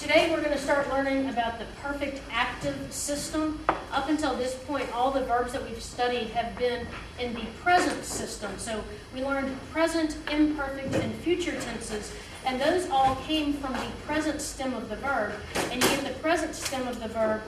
Today we're going to start learning about the perfect active system. Up until this point, all the verbs that we've studied have been in the present system. So we learned present, imperfect, and future tenses, and those all came from the present stem of the verb. And you get the present stem of the verb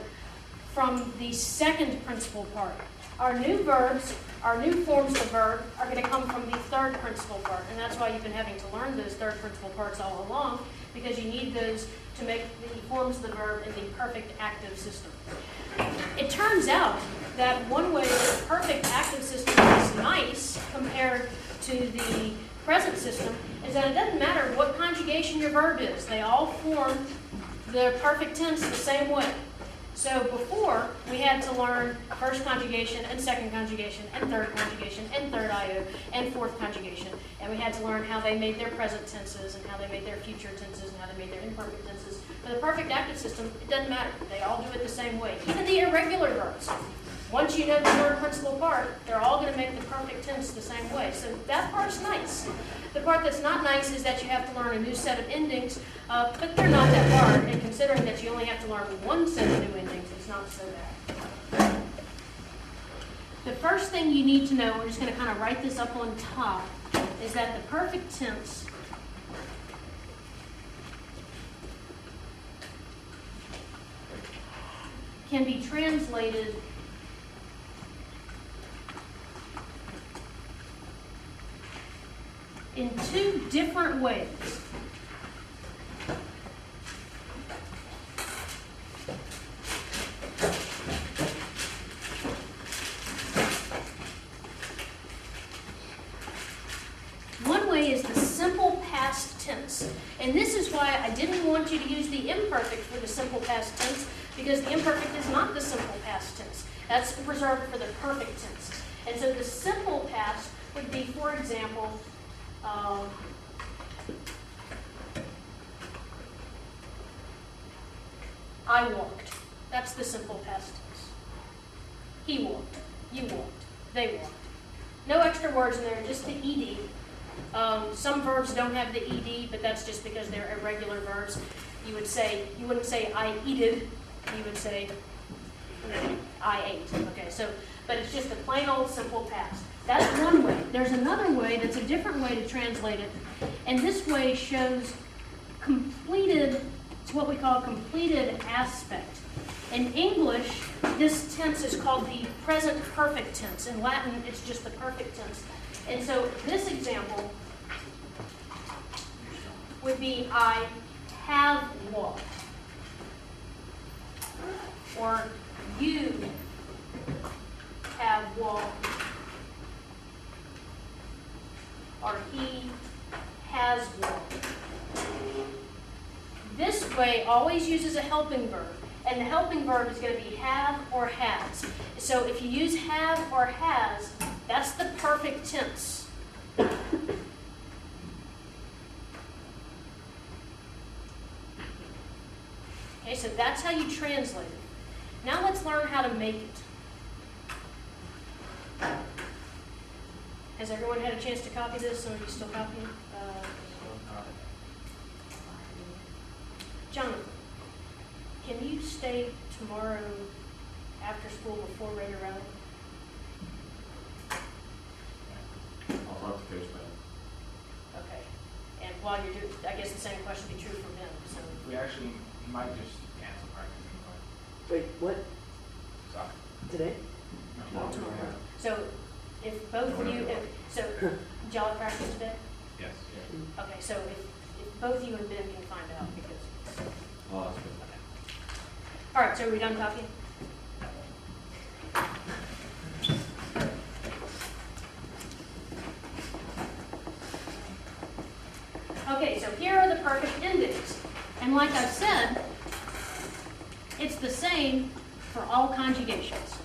from the second principal part. Our new verbs, our new forms of verb, are going to come from the third principal part. And that's why you've been having to learn those third principal parts all along, because you need those to make the forms of the verb in the perfect active system. It turns out that one way the perfect active system is nice compared to the present system is that it doesn't matter what conjugation your verb is. They all form the perfect tense the same way. So before, we had to learn first conjugation and second conjugation and third conjugation and third IO and fourth conjugation. And we had to learn how they made their present tenses and how they made their future tenses and how they made their imperfect tenses. For the perfect active system, it doesn't matter. They all do it the same way. Even the irregular verbs. Once you know the third principal part, they're all going to make the perfect tense the same way. So that part's nice. The part that's not nice is that you have to learn a new set of endings, but they're not that hard. And considering that you only have to learn one set of new endings, it's not so bad. The first thing you need to know, we're just going to kind of write this up on top, is that the perfect tense can be translated in two different ways. One way is the simple past tense. And this is why I didn't want you to use the imperfect for the simple past tense, because the imperfect is not the simple past tense. That's reserved for the perfect tense. And so the simple past would be, for example, I walked. That's the simple past tense. He walked. You walked. They walked. No extra words in there, just the ed. Some verbs don't have the ed, but that's just because they're irregular verbs. You wouldn't say I eated. You would say I ate. Okay, but it's just a plain old simple past. That's one way. There's another way that's a different way to translate it. And this way shows completed, it's what we call completed aspect. In English, this tense is called the present perfect tense. In Latin, it's just the perfect tense. And so this example would be I have walked. Or you have walked. Or he has walked. This way always uses a helping verb, and the helping verb is going to be have or has. So if you use have or has, that's the perfect tense. Okay, so that's how you translate it. Now let's learn how to make it. Has everyone had a chance to copy this? Some of you still copying? Jonathan, can you stay tomorrow after school before Raider Rally? I'll talk to Coach Ben. Okay. And while you're doing, I guess the same question would be true for him. So We actually might just cancel practice anyway. Wait, what? Sorry. Today? No, tomorrow. So if both of you, did y'all have practice today? Yes. Okay, so if both you and Ben can find out, because. Oh, that's good. All right, so are we done copying? Okay, so here are the perfect endings. And like I've said, it's the same for all conjugations.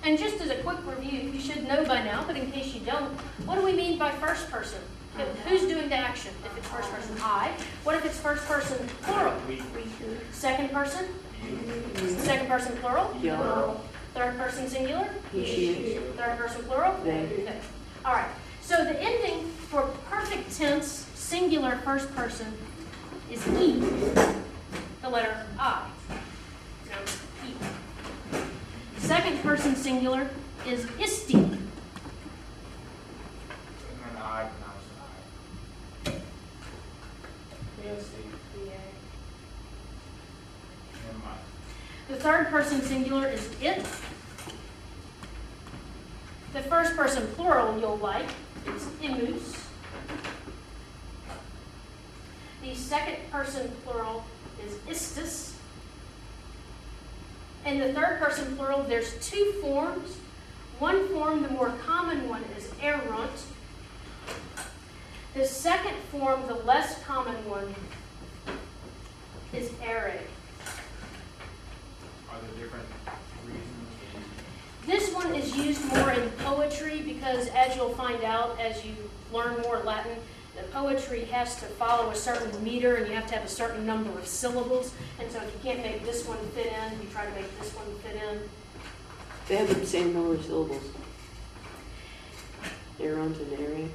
And just as a quick review, you should know by now, but in case you don't, what do we mean by first person? Who's doing the action if it's first person? I. What if it's first person plural? Second person? Second person plural? Y'all. Third person singular? She. Third person plural? They. Okay. All right. So the ending for perfect tense, singular first person is E, the letter I. So E. Second person singular is isti. And then I pronounce I. Never mind. The third person singular is it. The first person plural you'll like is imus. The second person plural is istis. And the third person plural, there's two forms. One form, the more common one, is erunt. The second form, the less common one, is ere. Are there different reasons? This one is used more in poetry because, as you'll find out as you learn more Latin, the poetry has to follow a certain meter and you have to have a certain number of syllables. And so if you can't make this one fit in, you try to make this one fit in. They have the same number of syllables. Errant and area.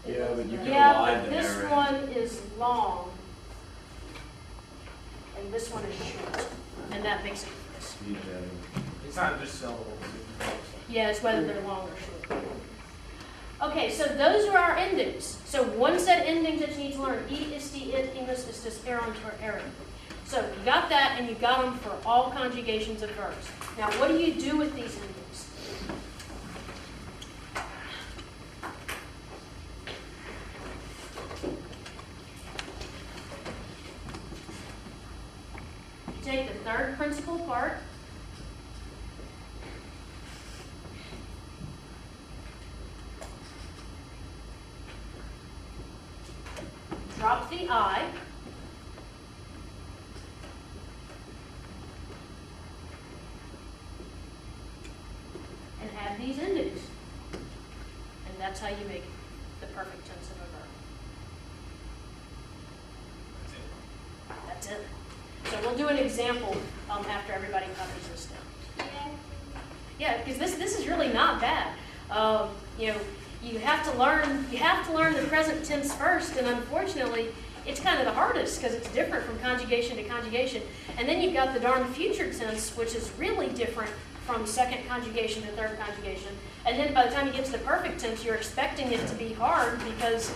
Yeah, but you can Yeah, align but the this narrative. one is long and this one is short. And that makes it this. You need that. It's not just syllables. Yeah, it's whether they're long or short. Okay, so those are our endings. So one set of endings that you need to learn: e, isti, it, imus, istis, erunt, or ere. So you got that, and you got them for all conjugations of verbs. Now, what do you do with these endings? You take the third principal part. Drop the I. And add these endings. And that's how you make the perfect tense of a verb. That's it. So we'll do an example after everybody copies this down. Yeah, because this is really not bad. You have to learn the present tense first, and unfortunately, it's kind of the hardest because it's different from conjugation to conjugation. And then you've got the darn future tense, which is really different from second conjugation to third conjugation. And then by the time you get to the perfect tense, you're expecting it to be hard because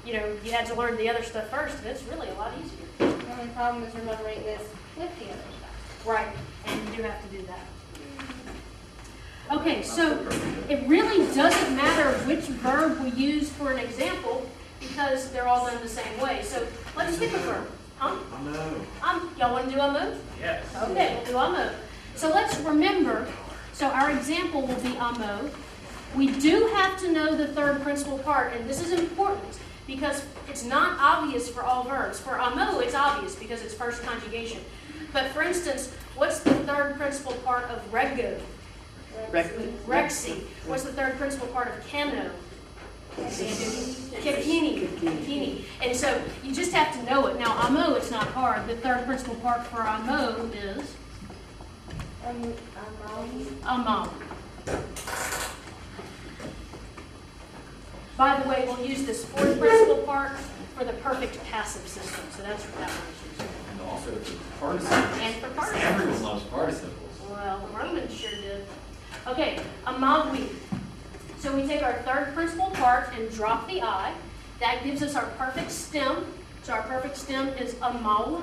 you had to learn the other stuff first, and it's really a lot easier. The only problem is remembering this with the other stuff. Right, and you do have to do that. Okay, so it really doesn't matter which verb we use for an example because they're all done the same way. So let's pick a verb. Huh? No. Y'all want to do a move? Yes. Okay, we'll do a move. So let's remember, so our example will be a move. We do have to know the third principal part, and this is important because it's not obvious for all verbs. For amo, it's obvious because it's first conjugation. But for instance, what's the third principal part of rego? Rexy. What's the third principal part of cano? Kipini. And so you just have to know it. Now, amo, it's not hard. The third principal part for amo is amam. By the way, we'll use this fourth principal part for the perfect passive system. So that's what that one is used for. And also for participles. And for participles. Everyone loves participles. Well, the Romans sure did. Okay, amagui. So we take our third principal part and drop the I. That gives us our perfect stem. So our perfect stem is amal.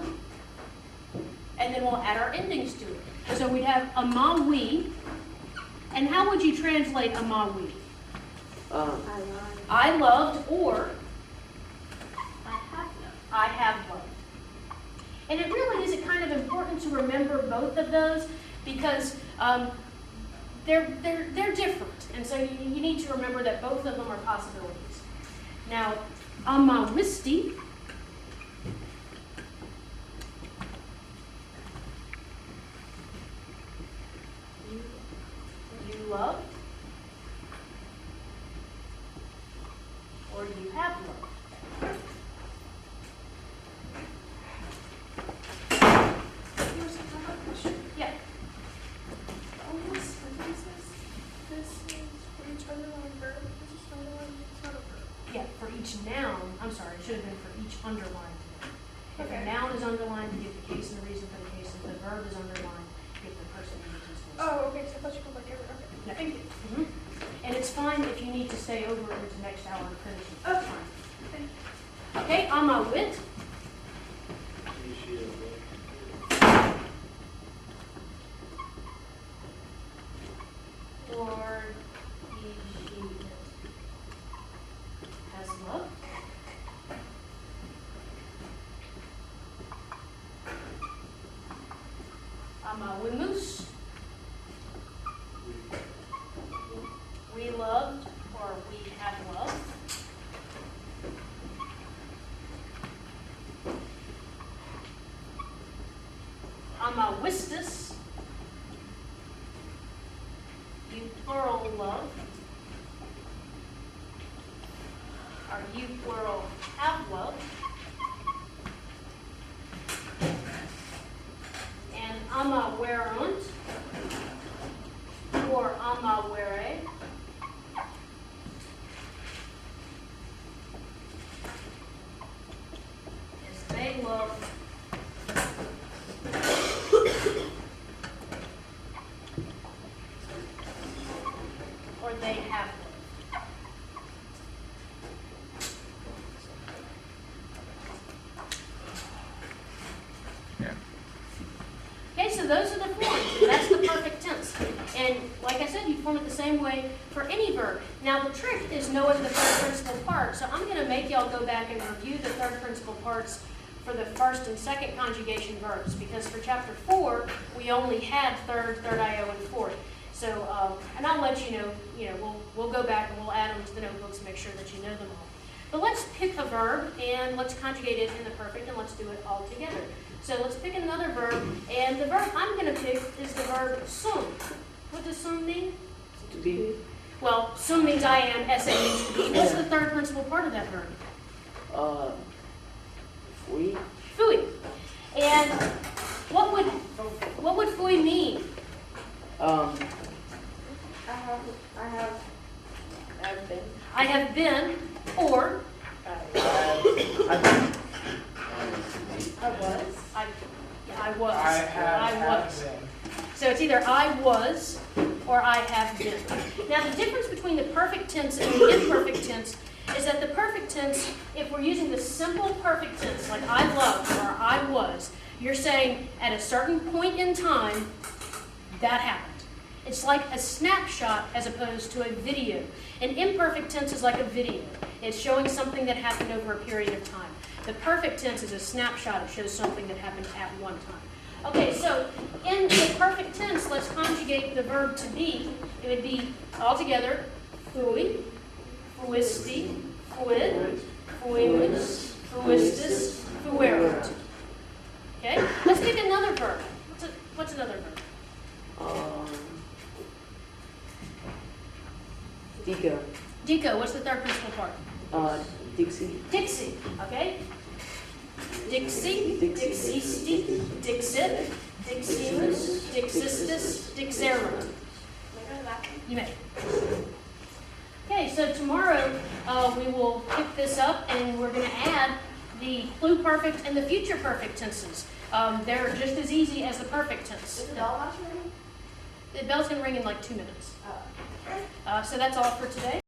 And then we'll add our endings to it. So we have amawi. And how would you translate amawi? I loved, or I have loved. And it really is kind of important to remember both of those because they're different. And so you need to remember that both of them are possibilities. Now, amawisti. You love. each noun, I'm sorry, it should have been for each underlined noun. If a Okay. noun is underlined, you give the case and the reason for the case. If the verb is underlined, you give the person who uses this. Oh, okay, so I thought you put like every, okay. No. Thank you. Mhm. And it's fine if you need to stay over into next hour and finish it. That's fine. Thank you. Okay, I'm a wit. Or he, she, it has love. I'm a wimus. We loved or we have loved. I'm a wistus. You plural love. Or you plural have love. And I'm a werunt. Or I'm a were. Is they love. Or they have lived. Yeah. Okay, so those are the forms. That's the perfect tense. And like I said, you form it the same way for any verb. Now the trick is knowing the third principal part. So I'm going to make y'all go back and review the third principal parts for the first and second conjugation verbs, because for chapter 4 we only had third IO, and fourth. So, and I'll let you know, we'll go back and we'll add them to the notebooks and make sure that you know them all. But let's pick a verb and let's conjugate it in the perfect, and let's do it all together. So let's pick another verb, and the verb I'm going to pick is the verb sum. What does sum mean? To be. Well, sum means I am, sa means to be. What's the third principal part of that verb? We. Fui. And what would fui mean? I've been. I have been, or I was. I was. I was. been. So it's either I was or I have been. Now the difference between the perfect tense and the imperfect tense is that the perfect tense, if we're using the simple perfect tense, like I loved or I was, you're saying at a certain point in time, that happened. It's like a snapshot as opposed to a video. An imperfect tense is like a video. It's showing something that happened over a period of time. The perfect tense is a snapshot. It shows something that happened at one time. Okay, so in the perfect tense, let's conjugate the verb to be. It would be all together, fui, fuisti, fuid, fuimus, fuistis, fuerunt. Okay, let's pick another verb. What's another verb? Dico. Dico, what's the third principal part? Dixie. Dixie, okay? Dixie, Dixisti, Dixit, Diximus, Dixistis, Dixerunt. You may. Okay, so tomorrow we will pick this up and we're going to add the pluperfect and the future perfect tenses. They're just as easy as the perfect tense. Is the bell not ringing? The bell's going to ring in like 2 minutes. Oh. So that's all for today.